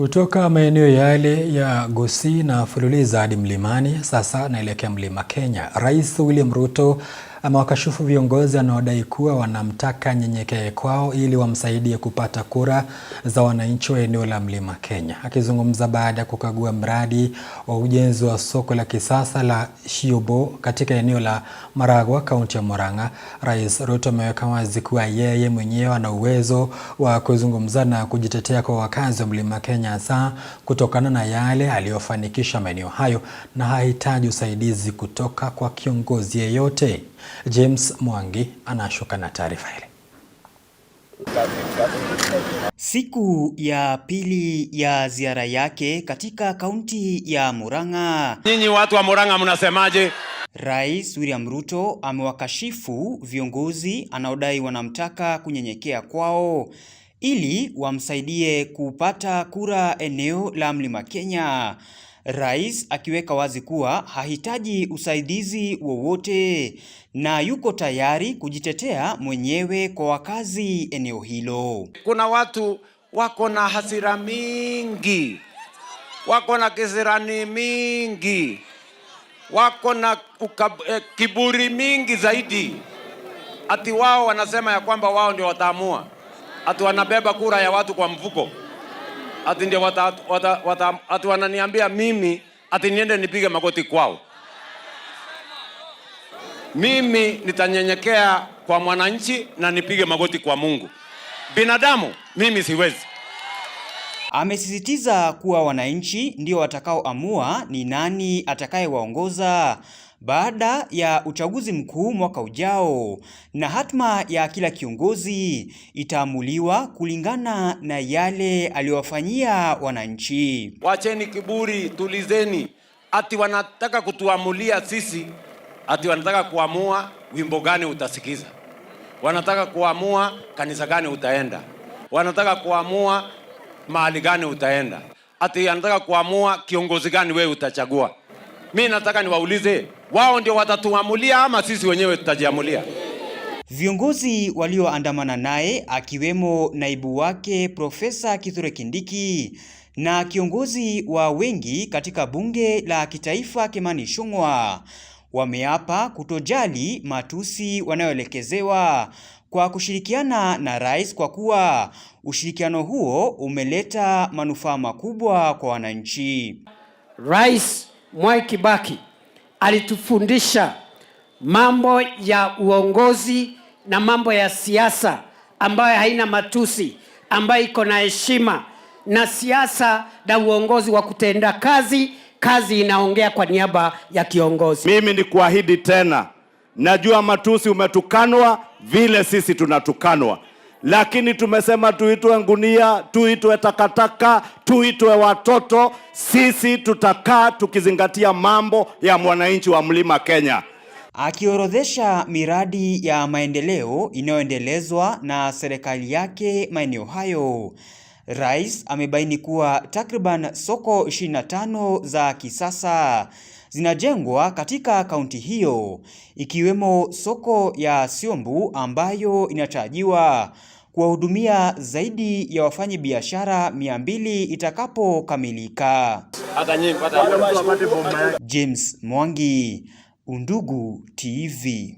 Kutoka maeneo yale ya Gusii na Fululiza hadi Mlimani, sasa naelekea Mlima Kenya. Rais William Ruto amewakashifu viongozi wanaodai kuwa wanamtaka nyenyekee kwao ili wamsaidie kupata kura za wananchi wa eneo la Mlima Kenya. Akizungumza baada ya kukagua mradi wa ujenzi wa soko la kisasa la Shiobo katika eneo la Maragwa, kaunti ya Murang'a, Rais Ruto ameweka wazi kuwa yeye mwenyewe ana uwezo wa kuzungumza na kujitetea kwa wakazi wa Mlima Kenya, hasa kutokana na yale aliyofanikisha maeneo hayo, na hahitaji usaidizi kutoka kwa kiongozi yeyote. James Mwangi anashuka na taarifa hili. Siku ya pili ya ziara yake katika kaunti ya Murang'a. Nyinyi watu wa Murang'a mnasemaje? Rais William Ruto amewakashifu viongozi anaodai wanamtaka kunyenyekea kwao ili wamsaidie kupata kura eneo la Mlima Kenya. Rais akiweka wazi kuwa hahitaji usaidizi wowote na yuko tayari kujitetea mwenyewe kwa wakazi eneo hilo. Kuna watu wako na hasira mingi, wako na kisirani mingi, wako na kiburi mingi zaidi. Ati wao wanasema ya kwamba wao ndio wataamua. Ati wanabeba kura ya watu kwa mfuko. Ati ndio ati wananiambia mimi ati niende nipige magoti kwao. Mimi nitanyenyekea kwa mwananchi na nipige magoti kwa Mungu. Binadamu mimi siwezi. Amesisitiza kuwa wananchi ndio watakaoamua ni nani atakayewaongoza baada ya uchaguzi mkuu mwaka ujao, na hatma ya kila kiongozi itaamuliwa kulingana na yale aliyowafanyia wananchi. Wacheni kiburi, tulizeni. Ati wanataka kutuamulia sisi, ati wanataka kuamua wimbo gani utasikiza, wanataka kuamua kanisa gani utaenda, wanataka kuamua mahali gani utaenda, ati wanataka kuamua kiongozi gani wewe utachagua. Mimi nataka niwaulize, wao ndio watatuamulia ama sisi wenyewe tutajiamulia? Viongozi walioandamana naye akiwemo naibu wake Profesa Kithure Kindiki na kiongozi wa wengi katika bunge la kitaifa Kimani Ichung'wah wameapa kutojali matusi wanayoelekezewa kwa kushirikiana na rais, kwa kuwa ushirikiano huo umeleta manufaa makubwa kwa wananchi. Rais Mwai Kibaki alitufundisha mambo ya uongozi na mambo ya siasa ambayo haina matusi, ambayo iko na heshima, na siasa na uongozi wa kutenda kazi. Kazi inaongea kwa niaba ya kiongozi. Mimi ni kuahidi tena, najua matusi umetukanwa vile sisi tunatukanwa, lakini tumesema tuitwe ngunia, tuitwe takataka, tuitwe watoto. Sisi tutakaa tukizingatia mambo ya mwananchi wa Mlima Kenya. Akiorodhesha miradi ya maendeleo inayoendelezwa na serikali yake maeneo hayo, Rais amebaini kuwa takriban soko 25 za kisasa zinajengwa katika kaunti hiyo, ikiwemo soko ya Siombu ambayo inatarajiwa kuwahudumia zaidi ya wafanyabiashara 200 itakapokamilika. James Mwangi, Undugu TV.